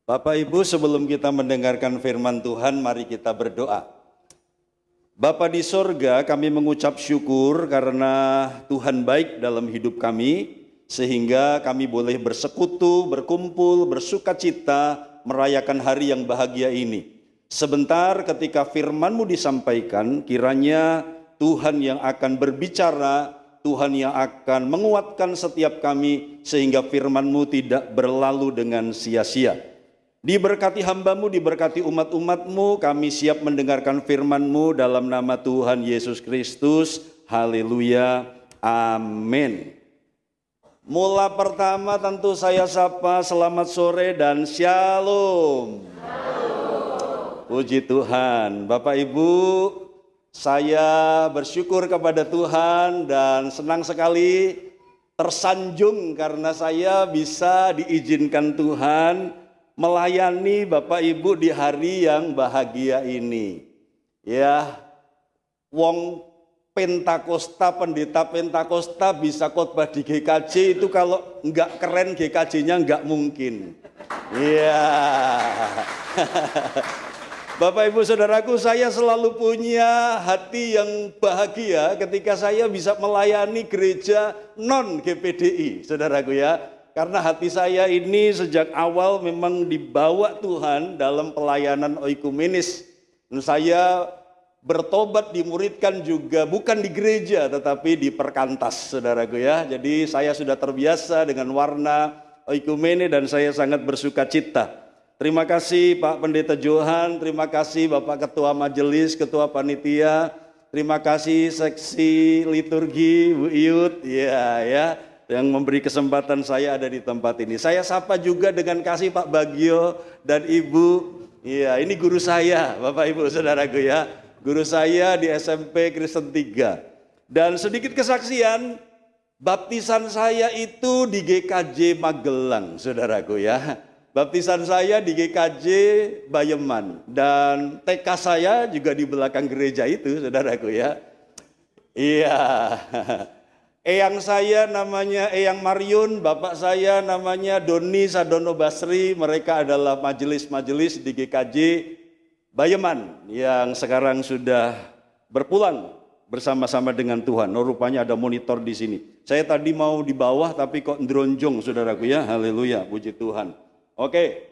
Bapak Ibu, sebelum kita mendengarkan firman Tuhan, mari kita berdoa. Bapa di sorga, kami mengucap syukur karena Tuhan baik dalam hidup kami, sehingga kami boleh bersekutu, berkumpul, bersukacita, merayakan hari yang bahagia ini. Sebentar ketika firman-Mu disampaikan, kiranya Tuhan yang akan berbicara, Tuhan yang akan menguatkan setiap kami, sehingga firman-Mu tidak berlalu dengan sia-sia. Diberkati hamba-Mu, diberkati umat-umat-Mu, kami siap mendengarkan firman-Mu dalam nama Tuhan Yesus Kristus. Haleluya, amin. Mula pertama tentu saya sapa selamat sore dan shalom. Puji Tuhan. Bapak Ibu, saya bersyukur kepada Tuhan dan senang sekali, tersanjung karena saya bisa diizinkan Tuhan melayani Bapak Ibu di hari yang bahagia ini. Ya, wong Pentakosta, pendeta Pentakosta bisa khotbah di GKJ itu kalau enggak keren GKJ-nya enggak mungkin. Iya. Bapak Ibu Saudaraku, saya selalu punya hati yang bahagia ketika saya bisa melayani gereja non GPDI, Saudaraku ya. Karena hati saya ini sejak awal memang dibawa Tuhan dalam pelayanan oikumenis. Dan saya bertobat dimuridkan juga bukan di gereja tetapi di perkantas, Saudaraku ya. Jadi saya sudah terbiasa dengan warna oikumene dan saya sangat bersuka cita. Terima kasih Pak Pendeta Johan, terima kasih Bapak Ketua Majelis, Ketua Panitia, terima kasih Seksi Liturgi Bu Iyut, ya, yang memberi kesempatan saya ada di tempat ini. Saya sapa juga dengan kasih Pak Bagio dan Ibu. Iya, ini guru saya, Bapak Ibu Saudaraku ya. Guru saya di SMP Kristen 3. Dan sedikit kesaksian, baptisan saya itu di GKJ Magelang, Saudaraku ya. Baptisan saya di GKJ Bayeman. Dan TK saya juga di belakang gereja itu, Saudaraku ya. Iya. Eyang saya namanya Eyang Mariun, bapak saya namanya Doni Sadono Basri. Mereka adalah majelis-majelis di GKJ Bayeman yang sekarang sudah berpulang bersama-sama dengan Tuhan. Oh, rupanya ada monitor di sini. Saya tadi mau di bawah tapi kok ndronjong, Saudaraku ya. Haleluya, puji Tuhan. Oke.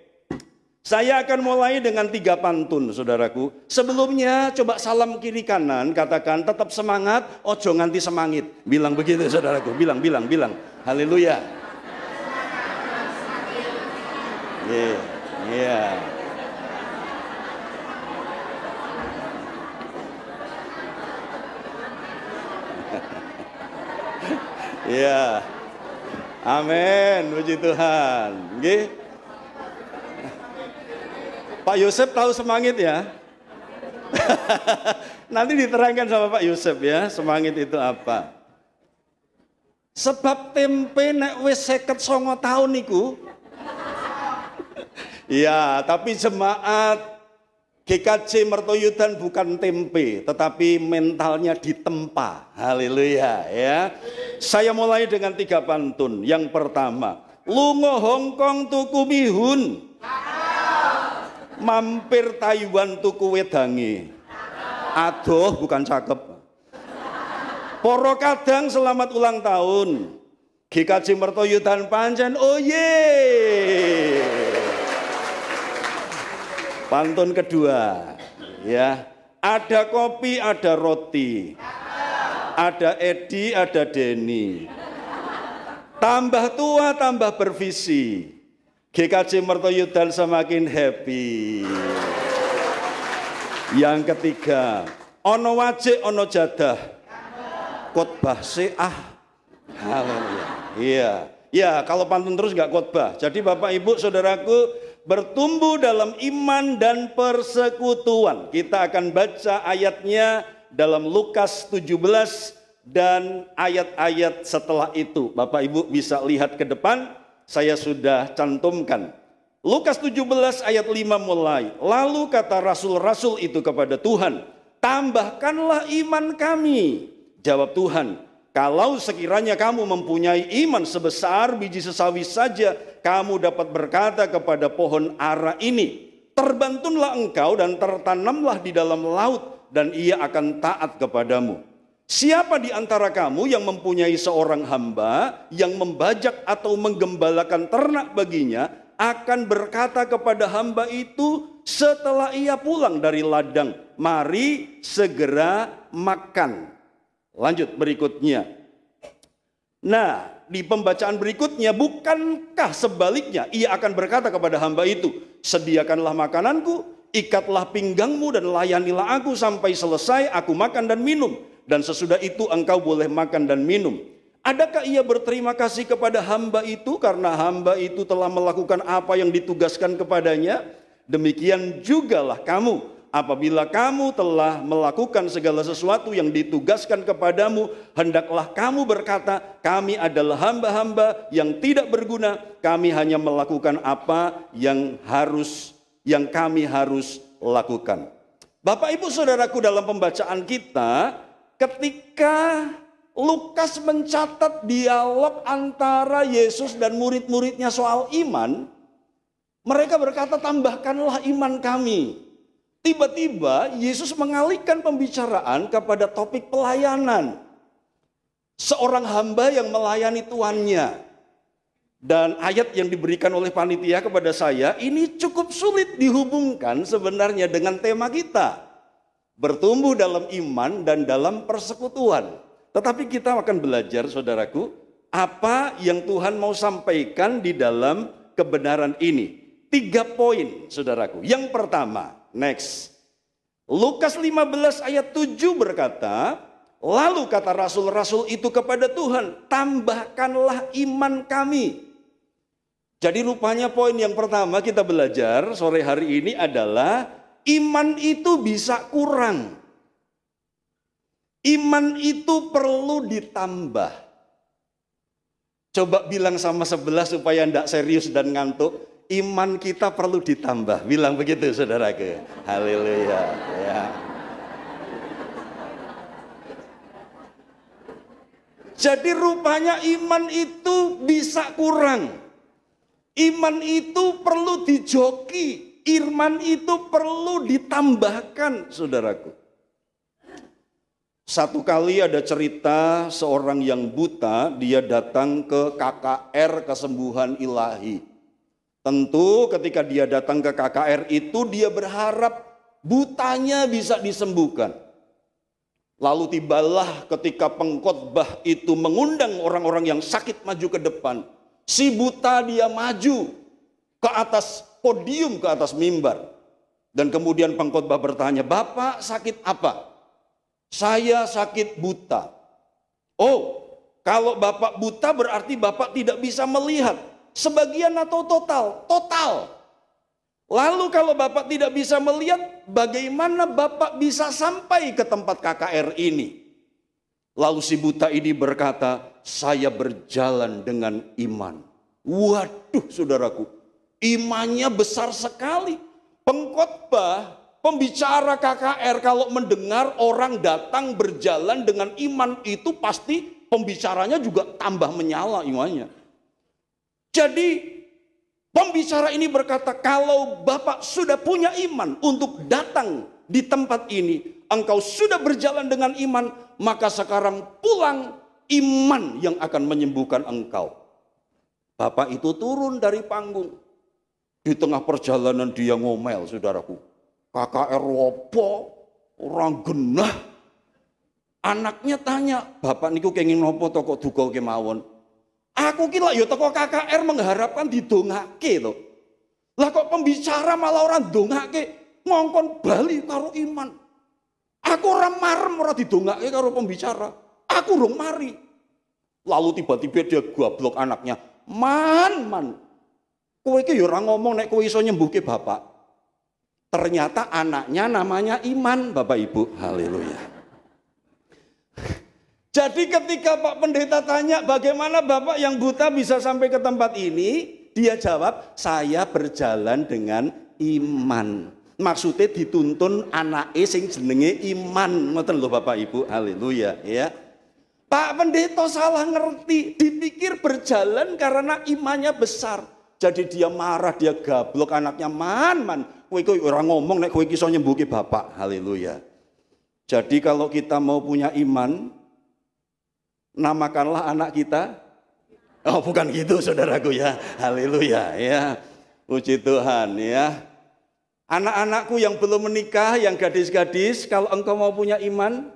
Saya akan mulai dengan 3 pantun, Saudaraku. Sebelumnya coba salam kiri kanan, katakan tetap semangat, ojo nganti semangit. Bilang begitu, Saudaraku. Bilang. Haleluya. Iya. Iya. Amin, puji Tuhan. Nggih. Pak Yosef tahu semangit ya? Nanti diterangkan sama Pak Yosef ya, semangit itu apa. Sebab tempe nek wis 59 tahun niku. Iya, tapi jemaat GKJ Mertoyudan bukan tempe, tetapi mentalnya ditempa. Haleluya ya. Saya mulai dengan 3 pantun. Yang pertama, lunga Hongkong tuku mihun. Mampir Taiwan tuku wedangi. Aduh, bukan cakep. Poro kadang selamat ulang tahun. GKJ Mertoyudan pancen oye. Pantun kedua, ya. Ada kopi, ada roti. Ada Edi, ada Denny. Tambah tua, tambah bervisi. GKJ Mertoyudan semakin happy. Yang ketiga, ono wajik, ono jadah. Khotbah seah. Haleluya. Iya. Ya, kalau pantun terus nggak khotbah. Jadi Bapak Ibu Saudaraku bertumbuh dalam iman dan persekutuan. Kita akan baca ayatnya dalam Lukas 17 dan ayat-ayat setelah itu. Bapak Ibu bisa lihat ke depan. Saya sudah cantumkan. Lukas 17 ayat 5 mulai. Lalu kata rasul-rasul itu kepada Tuhan, tambahkanlah iman kami. Jawab Tuhan, Kalau sekiranya kamu mempunyai iman sebesar biji sesawi saja, kamu dapat berkata kepada pohon ara ini, terbantunlah engkau dan tertanamlah di dalam laut, dan ia akan taat kepadamu. Siapa di antara kamu yang mempunyai seorang hamba yang membajak atau menggembalakan ternak baginya, akan berkata kepada hamba itu setelah ia pulang dari ladang, mari segera makan. Lanjut berikutnya. Nah, di pembacaan berikutnya, bukankah sebaliknya ia akan berkata kepada hamba itu, sediakanlah makananku, ikatlah pinggangmu dan layanilah aku sampai selesai aku makan dan minum, dan sesudah itu engkau boleh makan dan minum. Adakah ia berterima kasih kepada hamba itu karena hamba itu telah melakukan apa yang ditugaskan kepadanya? Demikian jugalah kamu. Apabila kamu telah melakukan segala sesuatu yang ditugaskan kepadamu, hendaklah kamu berkata, kami adalah hamba-hamba yang tidak berguna, kami hanya melakukan apa yang kami harus lakukan. Bapak Ibu Saudaraku, dalam pembacaan kita, ketika Lukas mencatat dialog antara Yesus dan murid-muridnya soal iman, mereka berkata, tambahkanlah iman kami. Tiba-tiba Yesus mengalihkan pembicaraan kepada topik pelayanan. Seorang hamba yang melayani tuannya. Dan ayat yang diberikan oleh panitia kepada saya ini cukup sulit dihubungkan sebenarnya dengan tema kita. Bertumbuh dalam iman dan dalam persekutuan. Tetapi kita akan belajar, saudaraku, apa yang Tuhan mau sampaikan di dalam kebenaran ini. 3 poin, saudaraku. Yang pertama, next. Lukas 15 ayat 7 berkata, lalu kata rasul-rasul itu kepada Tuhan, tambahkanlah iman kami. Jadi rupanya poin yang pertama kita belajar sore hari ini adalah iman itu bisa kurang. Iman itu perlu ditambah. Coba bilang sama sebelah supaya tidak serius dan ngantuk. Iman kita perlu ditambah. Bilang begitu saudaraku. Haleluya. Ya. Jadi rupanya iman itu bisa kurang. Iman itu perlu dijoki. Iman itu perlu ditambahkan, saudaraku. Satu kali ada cerita seorang yang buta, dia datang ke KKR kesembuhan ilahi. Tentu ketika dia datang ke KKR itu dia berharap butanya bisa disembuhkan. Lalu tibalah ketika pengkhotbah itu mengundang orang-orang yang sakit maju ke depan. Si buta dia maju ke atas podium, ke atas mimbar. Dan kemudian pengkhotbah bertanya, Bapak sakit apa? Saya sakit buta. Oh, kalau Bapak buta berarti Bapak tidak bisa melihat. Sebagian atau total? Total. Lalu kalau Bapak tidak bisa melihat, bagaimana Bapak bisa sampai ke tempat KKR ini? Lalu si buta ini berkata, saya berjalan dengan iman. Waduh saudaraku, imannya besar sekali. Pengkhotbah, pembicara KKR kalau mendengar orang datang berjalan dengan iman itu pasti pembicaranya juga tambah menyala imannya. Jadi pembicara ini berkata, kalau Bapak sudah punya iman untuk datang di tempat ini, engkau sudah berjalan dengan iman, maka sekarang pulang, iman yang akan menyembuhkan engkau. Bapak itu turun dari panggung. Di tengah perjalanan dia ngomel, saudaraku. KKR wopo, orang genah. Anaknya tanya, Bapak niku kenging nopo toko duga kemawon. Aku kira ya toko KKR mengharapkan didongake to. Lah kok pembicara malah orang dongake, ngongkon bali karo iman. Aku ora marem ora didongake karo pembicara. Aku rong mari. Lalu tiba-tiba dia goblok anaknya. Man. Kowe iki ya ora ngomong nek kowe iso nyembuhke bapak. Ternyata anaknya namanya Iman, Bapak Ibu. Haleluya. Jadi ketika Pak Pendeta tanya bagaimana Bapak yang buta bisa sampai ke tempat ini, dia jawab, saya berjalan dengan iman. Maksudnya dituntun anake sing jenenge Iman. Ngoten lho Bapak Ibu, haleluya ya. Pak Pendeta salah ngerti, dipikir berjalan karena imannya besar. Jadi dia marah, dia gablok anaknya, man. Kowe orang ngomong nek kowe iso nyembuhi bapak. Haleluya. Jadi kalau kita mau punya iman, namakanlah anak kita. Oh, bukan gitu saudaraku ya. Haleluya ya. Puji Tuhan ya. Anak-anakku yang belum menikah, yang gadis-gadis, kalau engkau mau punya iman,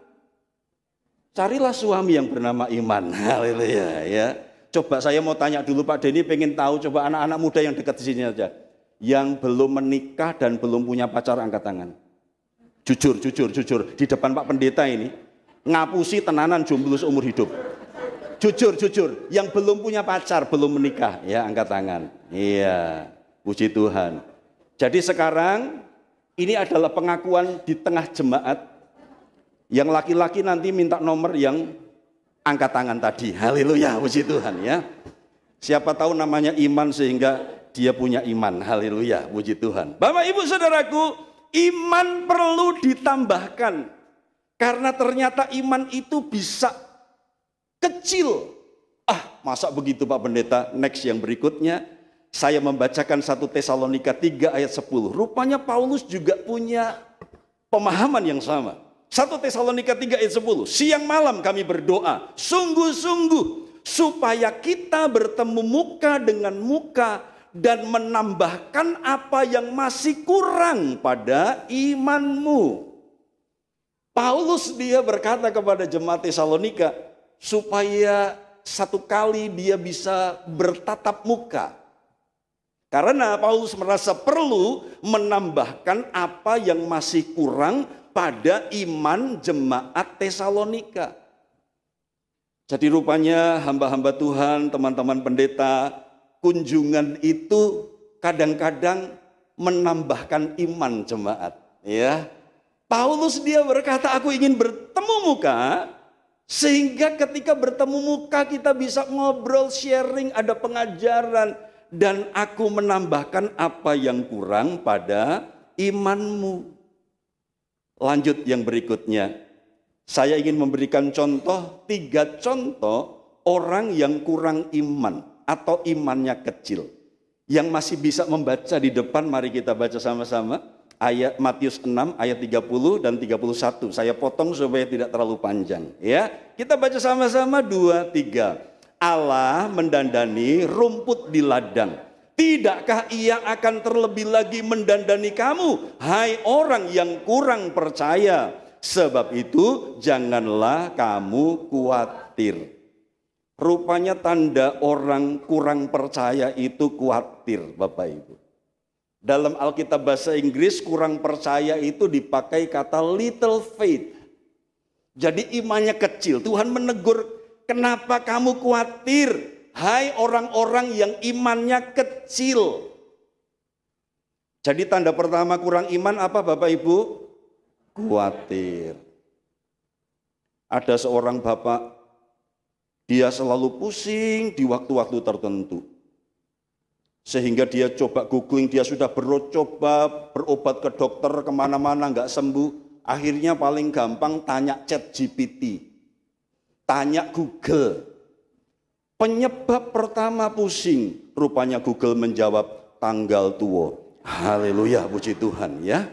carilah suami yang bernama Iman. Haleluya ya. Coba saya mau tanya dulu Pak Denny, pengen tahu, coba anak-anak muda yang dekat di sini aja, yang belum menikah dan belum punya pacar, angkat tangan. Jujur di depan Pak Pendeta ini, ngapusi tenanan jomblo seumur hidup. Jujur, yang belum punya pacar, belum menikah, ya angkat tangan. Iya, puji Tuhan. Jadi sekarang ini adalah pengakuan di tengah jemaat. Yang laki-laki nanti minta nomor yang angkat tangan tadi. Haleluya, puji Tuhan ya. Siapa tahu namanya Iman sehingga dia punya iman. Haleluya, puji Tuhan. Bapak Ibu Saudaraku, iman perlu ditambahkan. Karena ternyata iman itu bisa kecil. Masa begitu Pak Pendeta? Next yang berikutnya, saya membacakan 1 Tesalonika 3 ayat 10. Rupanya Paulus juga punya pemahaman yang sama. 1 Tesalonika 3 ayat 10. Siang malam kami berdoa sungguh-sungguh supaya kita bertemu muka dengan muka dan menambahkan apa yang masih kurang pada imanmu. Paulus dia berkata kepada jemaat Tesalonika supaya satu kali dia bisa bertatap muka. Karena Paulus merasa perlu menambahkan apa yang masih kurang pada iman jemaat Tesalonika. Jadi rupanya hamba-hamba Tuhan, teman-teman pendeta, kunjungan itu kadang-kadang menambahkan iman jemaat. Ya, Paulus dia berkata, aku ingin bertemu muka, sehingga ketika bertemu muka kita bisa ngobrol, sharing, ada pengajaran, dan aku menambahkan apa yang kurang pada imanmu. Lanjut yang berikutnya, saya ingin memberikan contoh, 3 contoh orang yang kurang iman atau imannya kecil, yang masih bisa membaca di depan. Mari kita baca sama-sama ayat Matius 6 ayat 30 dan 31. Saya potong supaya tidak terlalu panjang ya. Kita baca sama-sama 2, 3. Allah mendandani rumput di ladang. Tidakkah ia akan terlebih lagi mendandani kamu, hai orang yang kurang percaya? Sebab itu janganlah kamu khawatir. Rupanya tanda orang kurang percaya itu khawatir, Bapak Ibu. Dalam Alkitab bahasa Inggris kurang percaya itu dipakai kata little faith. Jadi imannya kecil. Tuhan menegur, kenapa kamu khawatir? Hai orang-orang yang imannya kecil. Jadi tanda pertama kurang iman apa Bapak Ibu? Khawatir. Ada seorang bapak, dia selalu pusing di waktu-waktu tertentu. Sehingga dia coba googling, dia sudah coba berobat ke dokter kemana-mana nggak sembuh. Akhirnya paling gampang tanya ChatGPT, tanya Google. Penyebab pertama pusing, rupanya Google menjawab tanggal tua. Haleluya, puji Tuhan ya.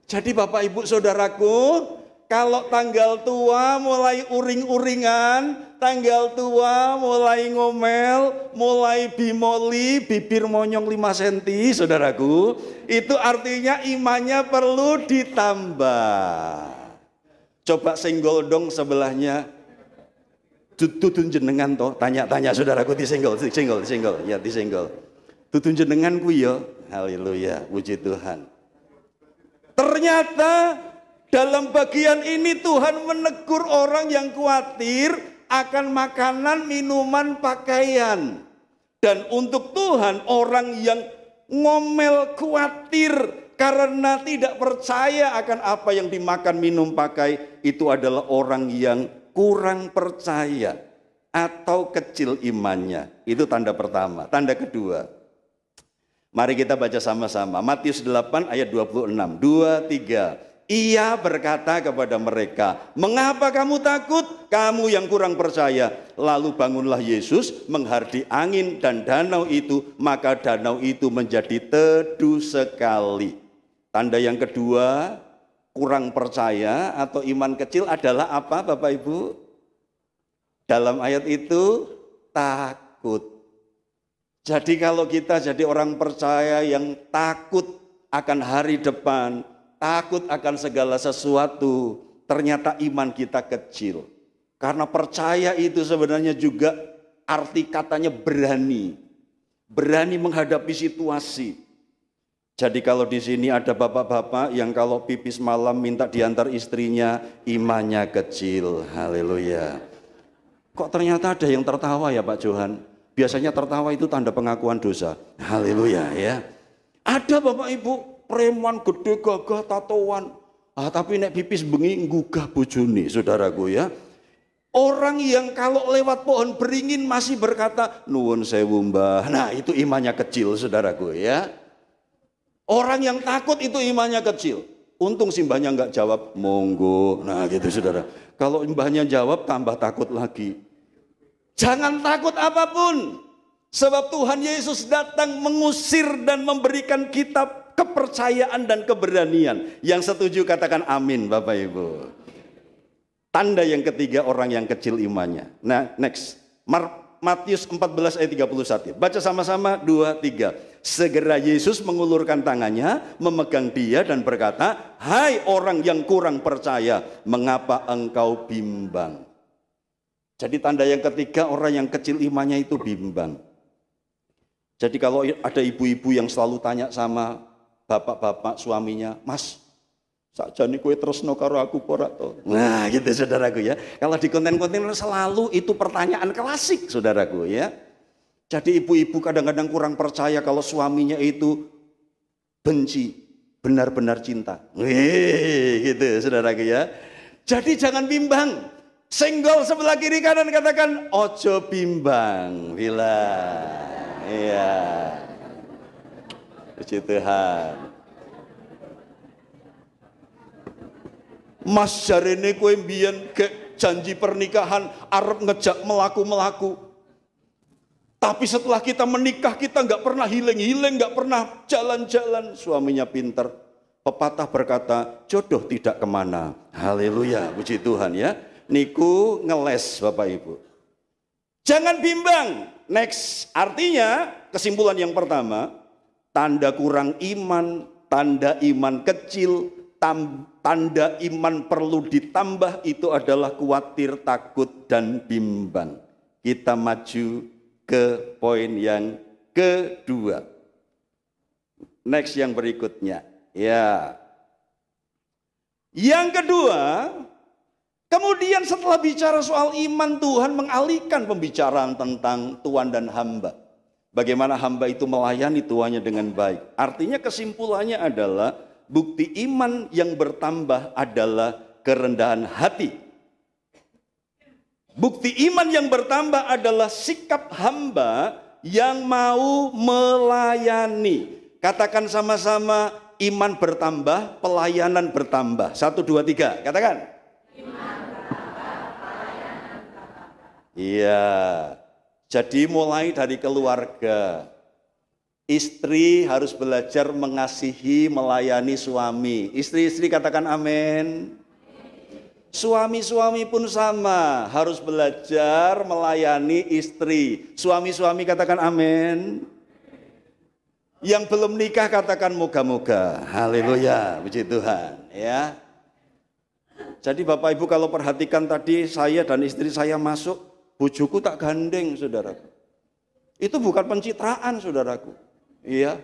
Jadi Bapak Ibu Saudaraku, kalau tanggal tua mulai uring-uringan, tanggal tua mulai ngomel, mulai bimoli, bibir monyong 5 cm, saudaraku, itu artinya imannya perlu ditambah. Coba senggol dong sebelahnya. Tutun jenengan toh, tanya saudaraku, disenggol, ya disenggol. Tutun jenenganku ya, haleluya, puji Tuhan. Ternyata dalam bagian ini Tuhan menegur orang yang khawatir akan makanan, minuman, pakaian. Dan untuk Tuhan orang yang ngomel khawatir karena tidak percaya akan apa yang dimakan, minum, pakai, itu adalah orang yang kurang percaya atau kecil imannya. Itu tanda pertama. Tanda kedua, mari kita baca sama-sama Matius 8 ayat 26. 2, 3. Ia berkata kepada mereka, "Mengapa kamu takut? Kamu yang kurang percaya." Lalu bangunlah Yesus menghardi angin dan danau itu, maka danau itu menjadi teduh sekali. Tanda yang kedua, kurang percaya atau iman kecil adalah apa, Bapak Ibu? Dalam ayat itu, takut. Jadi kalau kita jadi orang percaya yang takut akan hari depan, takut akan segala sesuatu, ternyata iman kita kecil. Karena percaya itu sebenarnya juga arti katanya berani. Berani menghadapi situasi. Jadi kalau di sini ada bapak-bapak yang kalau pipis malam minta diantar istrinya, imannya kecil. Haleluya. Kok ternyata ada yang tertawa ya Pak Johan? Biasanya tertawa itu tanda pengakuan dosa. Haleluya ya. Ada Bapak Ibu preman gede gagah tatoan. Tapi nek pipis bengi nggugah bojone, saudaraku ya. Orang yang kalau lewat pohon beringin masih berkata, "Nuwun sewu Mbah." Nah, itu imannya kecil, saudaraku ya. Orang yang takut itu imannya kecil. Untung si mbahnya nggak jawab, "Monggo." Nah, gitu saudara. Kalau mbahnya jawab tambah takut lagi. Jangan takut apapun. Sebab Tuhan Yesus datang mengusir dan memberikan kita kepercayaan dan keberanian. Yang setuju katakan amin Bapak Ibu. Tanda yang ketiga orang yang kecil imannya. Nah, next. Matius 14 ayat 31. Baca sama-sama 2, 3. Segera Yesus mengulurkan tangannya, memegang dia dan berkata, "Hai orang yang kurang percaya, mengapa engkau bimbang?" Jadi tanda yang ketiga orang yang kecil imannya itu bimbang. Jadi kalau ada ibu-ibu yang selalu tanya sama bapak-bapak suaminya, "Mas, sakjane kowe tresno karo aku apa ora to?" Nah, gitu saudaraku ya. Kalau di konten-konten selalu itu pertanyaan klasik saudaraku ya. Jadi ibu-ibu kadang-kadang kurang percaya kalau suaminya itu benci, benar-benar cinta. Gitu saudaraku ya. Jadi jangan bimbang. Senggol sebelah kiri kanan katakan, "Ojo bimbang." Bila. Iya. Puji Tuhan. Mas jarene kowe mbiyen gek janji pernikahan arep ngejak melaku-melaku. Tapi setelah kita menikah kita nggak pernah healing, nggak pernah jalan-jalan. Suaminya pinter. Pepatah berkata, jodoh tidak kemana. Haleluya, puji Tuhan ya. Niku ngeles Bapak Ibu. Jangan bimbang. Next, artinya kesimpulan yang pertama, tanda kurang iman, tanda iman kecil, tanda iman perlu ditambah itu adalah khawatir, takut, dan bimbang. Kita maju ke poin yang kedua. Next yang berikutnya. Ya. Yang kedua, kemudian setelah bicara soal iman, Tuhan mengalihkan pembicaraan tentang tuan dan hamba. Bagaimana hamba itu melayani tuannya dengan baik. Artinya kesimpulannya adalah bukti iman yang bertambah adalah kerendahan hati. Bukti iman yang bertambah adalah sikap hamba yang mau melayani. Katakan sama-sama, iman bertambah, pelayanan bertambah. 1, 2, 3, katakan. Iman bertambah, pelayanan bertambah. Iya, jadi mulai dari keluarga. Istri harus belajar mengasihi, melayani suami. Istri-istri katakan amin. Suami-suami pun sama, harus belajar melayani istri. Suami-suami katakan amin. Yang belum nikah katakan moga-moga. Haleluya, puji Tuhan ya. Jadi Bapak Ibu kalau perhatikan tadi saya dan istri saya masuk, bojoku tak gandeng saudaraku. Itu bukan pencitraan saudaraku. Iya.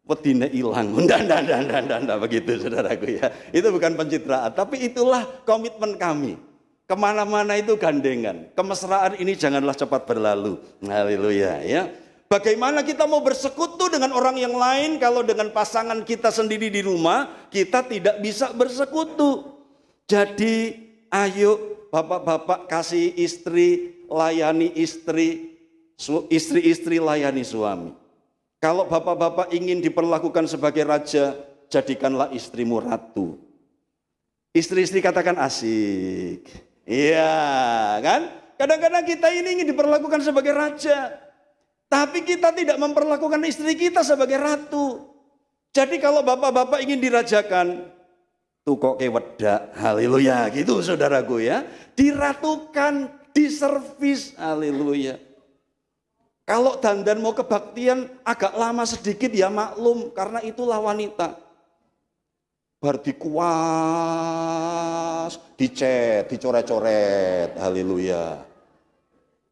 Wedine ilang, ndak begitu saudaraku ya. Itu bukan pencitraan, tapi itulah komitmen kami. Kemana-mana itu gandengan. Kemesraan ini janganlah cepat berlalu. Haleluya ya. Bagaimana kita mau bersekutu dengan orang yang lain kalau dengan pasangan kita sendiri di rumah kita tidak bisa bersekutu. Jadi ayo bapak-bapak kasih istri, layani istri, istri-istri layani suami. Kalau bapak-bapak ingin diperlakukan sebagai raja, jadikanlah istrimu ratu. Istri-istri katakan asik. Iya kan? Kadang-kadang kita ini ingin diperlakukan sebagai raja. Tapi kita tidak memperlakukan istri kita sebagai ratu. Jadi kalau bapak-bapak ingin dirajakan, tuh kok kayak wedak, haleluya, gitu saudaraku ya. Diratukan, diservis, haleluya. Kalau dandan mau kebaktian agak lama sedikit ya maklum, karena itulah wanita. Bar dikuas, dicet, dicoret-coret, haleluya.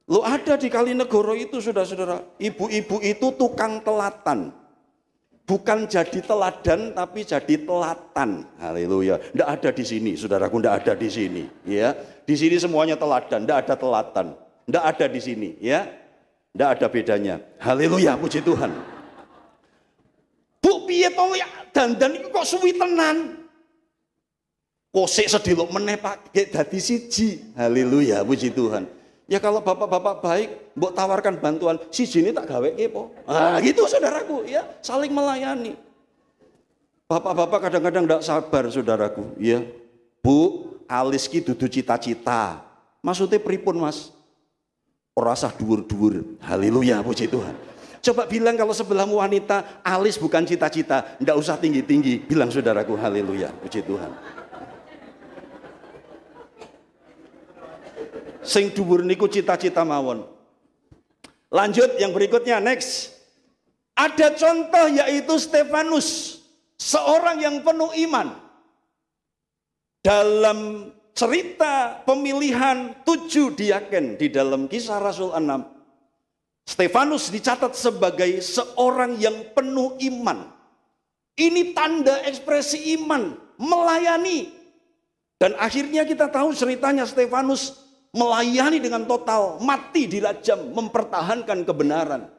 Lo ada di Kalinegoro itu saudara-saudara, ibu-ibu itu tukang telatan. Bukan jadi teladan tapi jadi telatan. Haleluya. Tidak ada di sini, saudaraku, tidak ada di sini, ya. Di sini semuanya teladan, tidak ada telatan. Tidak ada di sini, ya. Tidak ada bedanya. Haleluya, puji Tuhan. Bu piye to ya dandan iku kok suwi tenan. Kosek sedilok meneh Pak, gek dadi siji. Haleluya, puji Tuhan. Ya kalau bapak-bapak baik, mbok tawarkan bantuan, sijine tak gawe kepo. Ah gitu saudaraku, ya, saling melayani. Bapak-bapak kadang-kadang tidak sabar saudaraku, ya. Bu, alis ki dudu cita-cita. Maksudnya pripun Mas? Ora usah dhuwur-dhuwur. Haleluya, puji Tuhan. Coba bilang kalau sebelahmu wanita, alis bukan cita-cita, tidak usah tinggi-tinggi. Bilang saudaraku, haleluya, puji Tuhan. Sing dhuwur niku cita-cita mawon. Lanjut yang berikutnya, next. Ada contoh yaitu Stefanus, seorang yang penuh iman. Dalam cerita pemilihan 7 diaken di dalam Kisah Rasul 6, Stefanus dicatat sebagai seorang yang penuh iman. Ini tanda ekspresi iman, melayani. Dan akhirnya kita tahu ceritanya Stefanus melayani dengan total, mati dirajam, mempertahankan kebenaran.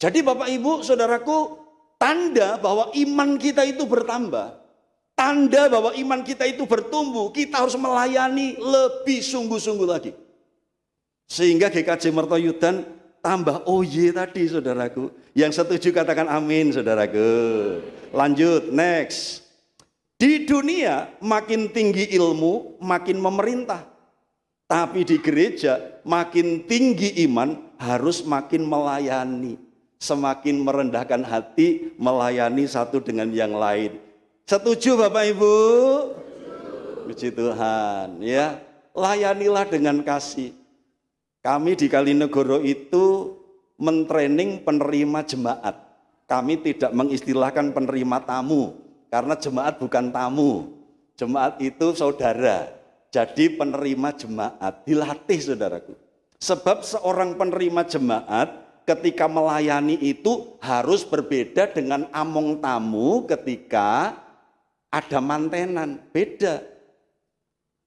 Jadi Bapak Ibu, saudaraku, tanda bahwa iman kita itu bertambah, tanda bahwa iman kita itu bertumbuh, kita harus melayani lebih sungguh-sungguh lagi. Sehingga GKJ Mertoyudan tambah OY tadi saudaraku. Yang setuju katakan amin saudaraku. Lanjut, next. Di dunia makin tinggi ilmu, makin memerintah. Tapi di gereja makin tinggi iman harus makin melayani. Semakin merendahkan hati melayani satu dengan yang lain. Setuju Bapak Ibu? Puji Tuhan ya. Layanilah dengan kasih. Kami di Kalinegoro itu mentraining penerima jemaat. Kami tidak mengistilahkan penerima tamu. Karena jemaat bukan tamu. Jemaat itu saudara. Jadi penerima jemaat dilatih saudaraku. Sebab seorang penerima jemaat ketika melayani itu harus berbeda dengan among tamu ketika ada mantenan. Beda.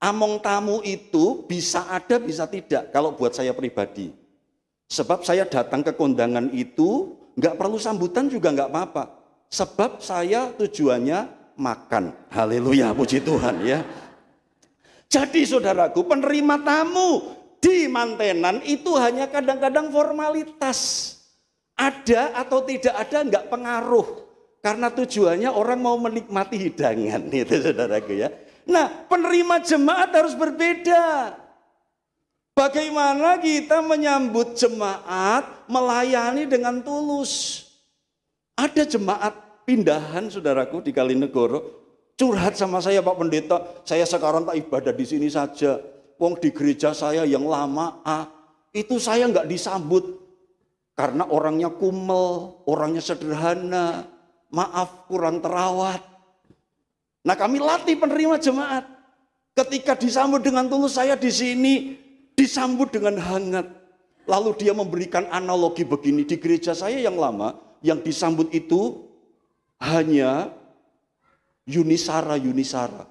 Among tamu itu bisa ada bisa tidak kalau buat saya pribadi. Sebab saya datang ke kondangan itu nggak perlu sambutan juga nggak apa-apa. Sebab saya tujuannya makan. Haleluya, puji Tuhan ya. Jadi saudaraku, penerima tamu di mantenan itu hanya kadang-kadang formalitas. Ada atau tidak ada enggak pengaruh. Karena tujuannya orang mau menikmati hidangan, itu saudaraku ya. Nah, penerima jemaat harus berbeda. Bagaimana kita menyambut jemaat, melayani dengan tulus. Ada jemaat pindahan saudaraku di Kalinegoro. Curhat sama saya Pak Pendeta, saya sekarang tak ibadah di sini saja. Wong di gereja saya yang lama, itu saya nggak disambut. Karena orangnya kumel, orangnya sederhana, maaf kurang terawat. Nah kami latih penerima jemaat. Ketika disambut dengan tulus, saya di sini disambut dengan hangat. Lalu dia memberikan analogi begini, di gereja saya yang lama, yang disambut itu hanya Yunisara.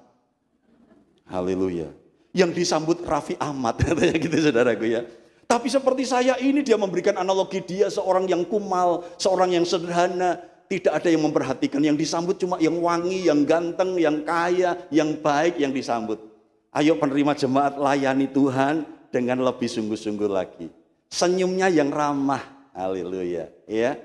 Haleluya. Yang disambut Raffi Ahmad katanya gitu saudaraku ya. Tapi seperti saya ini dia memberikan analogi, dia seorang yang kumal, seorang yang sederhana, tidak ada yang memperhatikan, yang disambut cuma yang wangi, yang ganteng, yang kaya, yang baik yang disambut. Ayo penerima jemaat layani Tuhan dengan lebih sungguh-sungguh lagi. Senyumnya yang ramah. Haleluya ya.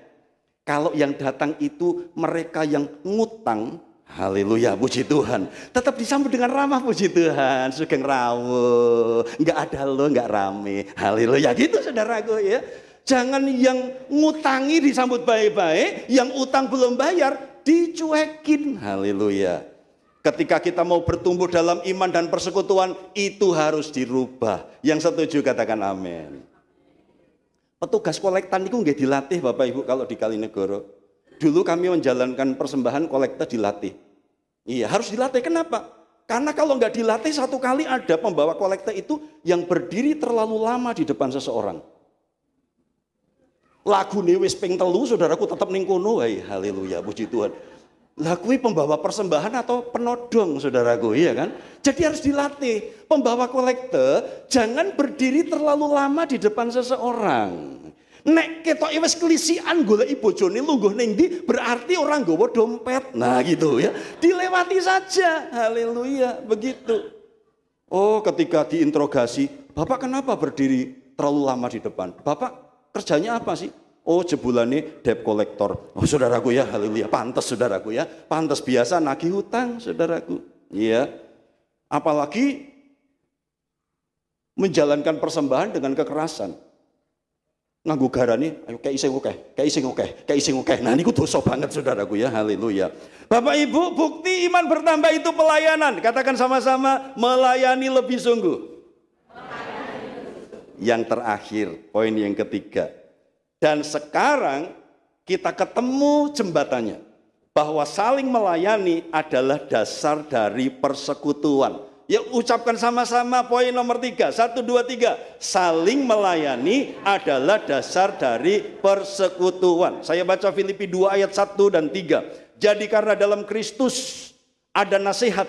Kalau yang datang itu mereka yang ngutang, Haleluya, puji Tuhan. Tetap disambut dengan ramah, puji Tuhan. Sugeng rawuh, nggak ada lo, nggak rame. Haleluya, gitu saudaraku ya. Jangan yang ngutangi disambut baik-baik, yang utang belum bayar dicuekin. Haleluya. Ketika kita mau bertumbuh dalam iman dan persekutuan, itu harus dirubah. Yang setuju katakan amin. Petugas kolektan itu nggak dilatih Bapak Ibu kalau di Kalinegoro. Dulu kami menjalankan persembahan kolekta dilatih. Iya, harus dilatih. Kenapa? Karena kalau nggak dilatih, satu kali ada pembawa kolekta itu yang berdiri terlalu lama di depan seseorang. Lagu wis ping telu, saudaraku tetap ning kono. Haleluya, puji Tuhan. Lah kuwi pembawa persembahan atau penodong, saudaraku, iya kan? Jadi harus dilatih. Pembawa kolekta jangan berdiri terlalu lama di depan seseorang. Nek ketok wis kelisian goleki bojone lungguh ning ndi, berarti orang nggawa dompet. Nah gitu ya. Dilewati saja. Haleluya, begitu. Oh, ketika diinterogasi, "Bapak kenapa berdiri terlalu lama di depan? Bapak kerjanya apa sih?" "Oh, jebulane debt collector." Oh, saudaraku ya, haleluya. Pantes saudaraku ya. Pantes biasa nagih hutang, saudaraku. Iya. Apalagi menjalankan persembahan dengan kekerasan. Nganggo garane, ayo kayak ising akeh. Nah niku dosa banget saudaraku ya, haleluya. Bapak Ibu, bukti iman bertambah itu pelayanan. Katakan sama-sama, melayani lebih sungguh. Yang terakhir, poin yang ketiga. Dan sekarang kita ketemu jembatannya. Bahwa saling melayani adalah dasar dari persekutuan. Ya ucapkan sama-sama poin nomor 3. 1, 2, 3. Saling melayani adalah dasar dari persekutuan. Saya baca Filipi 2 ayat 1 dan 3. Jadi karena dalam Kristus ada nasihat,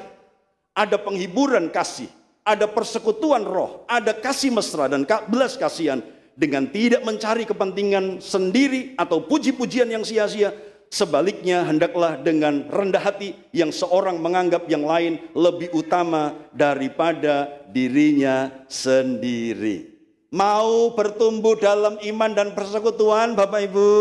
ada penghiburan kasih, ada persekutuan roh, ada kasih mesra dan belas kasihan, dengan tidak mencari kepentingan sendiri atau puji-pujian yang sia-sia. Sebaliknya hendaklah dengan rendah hati yang seorang menganggap yang lain lebih utama daripada dirinya sendiri. Mau bertumbuh dalam iman dan persekutuan Bapak Ibu?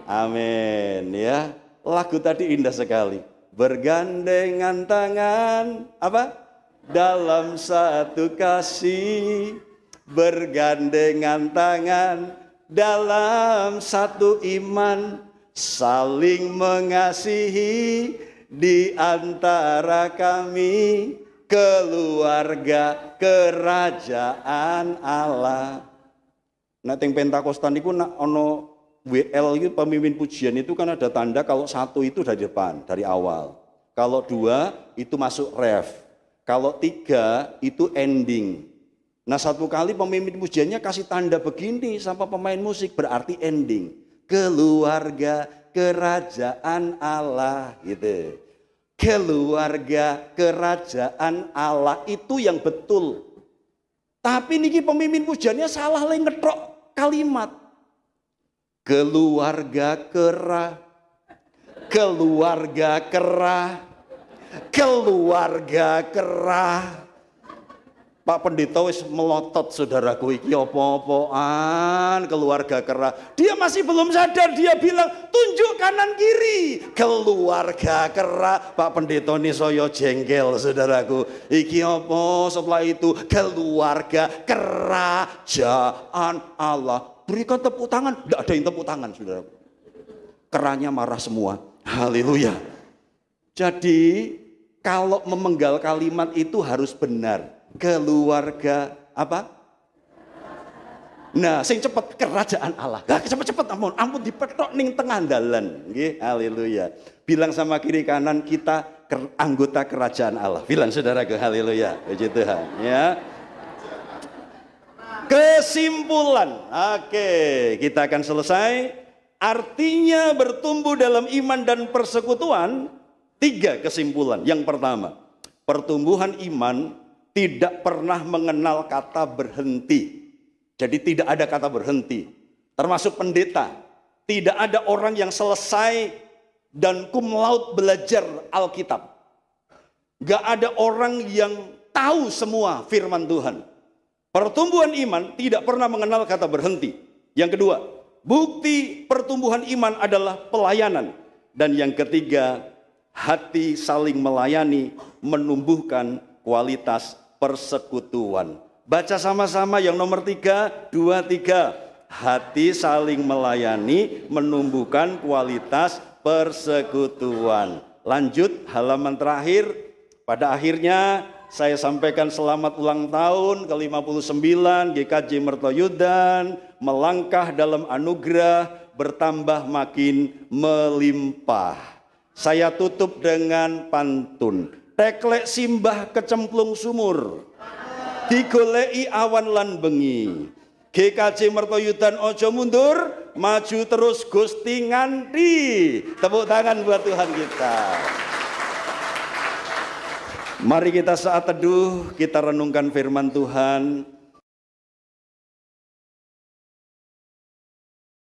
Amin ya. Lagu tadi indah sekali. Bergandengan tangan apa? Dalam satu kasih. Bergandengan tangan dalam satu iman. Saling mengasihi di antara kami, keluarga kerajaan Allah. Nah, teng Pentakostan itu nak ono WL itu pemimpin pujian itu kan ada tanda kalau satu itu dari depan, dari awal. Kalau 2 itu masuk ref. Kalau 3 itu ending. Nah, satu kali pemimpin pujiannya kasih tanda begini sama pemain musik, berarti ending. Keluarga kerajaan Allah gitu. Keluarga kerajaan Allah itu yang betul. Tapi niki pemimpin pujiannya salah ngetok kalimat. Keluarga kerah. Keluarga kerah. Keluarga kerah. Pak Pendeta wis melotot saudaraku, iki apa-apaan keluarga kerah. Dia masih belum sadar, dia bilang tunjuk kanan kiri. Keluarga kerah. Pak Pendeta ini saya jengkel saudaraku. Iki apa? Setelah itu keluarga kerajaan Allah. Berikan tepuk tangan. Tidak ada yang tepuk tangan saudaraku. Kerahnya marah semua. Haleluya. Jadi kalau memenggal kalimat itu harus benar. Keluarga apa? Nah, sing cepet kerajaan Allah. Nah, cepet-cepet ampun dipetok ning tengah dalan. Nggih, haleluya. Bilang sama kiri kanan, kita anggota kerajaan Allah. Bilang saudaraku, haleluya. Puji Tuhan, ya. Kesimpulan. Oke, kita akan selesai. Artinya bertumbuh dalam iman dan persekutuan, 3 kesimpulan. Yang pertama, pertumbuhan iman tidak pernah mengenal kata berhenti. Jadi tidak ada kata berhenti. Termasuk pendeta. Tidak ada orang yang selesai dan cum laude belajar Alkitab. Gak ada orang yang tahu semua firman Tuhan. Pertumbuhan iman tidak pernah mengenal kata berhenti. Yang kedua, bukti pertumbuhan iman adalah pelayanan. Dan yang ketiga, hati saling melayani menumbuhkan kualitas persekutuan. Baca sama-sama yang nomor 3, 2, 3. Hati saling melayani menumbuhkan kualitas persekutuan. Lanjut halaman terakhir. Pada akhirnya saya sampaikan selamat ulang tahun ke-59 GKJ Mertoyudan, melangkah dalam anugerah, bertambah makin melimpah. Saya tutup dengan pantun. Teklek simbah kecemplung sumur, digoleki awan lan bengi. GKJ Mertoyudan ojo mundur, maju terus Gusti nganti. Tepuk tangan buat Tuhan kita. Mari kita saat teduh, kita renungkan firman Tuhan.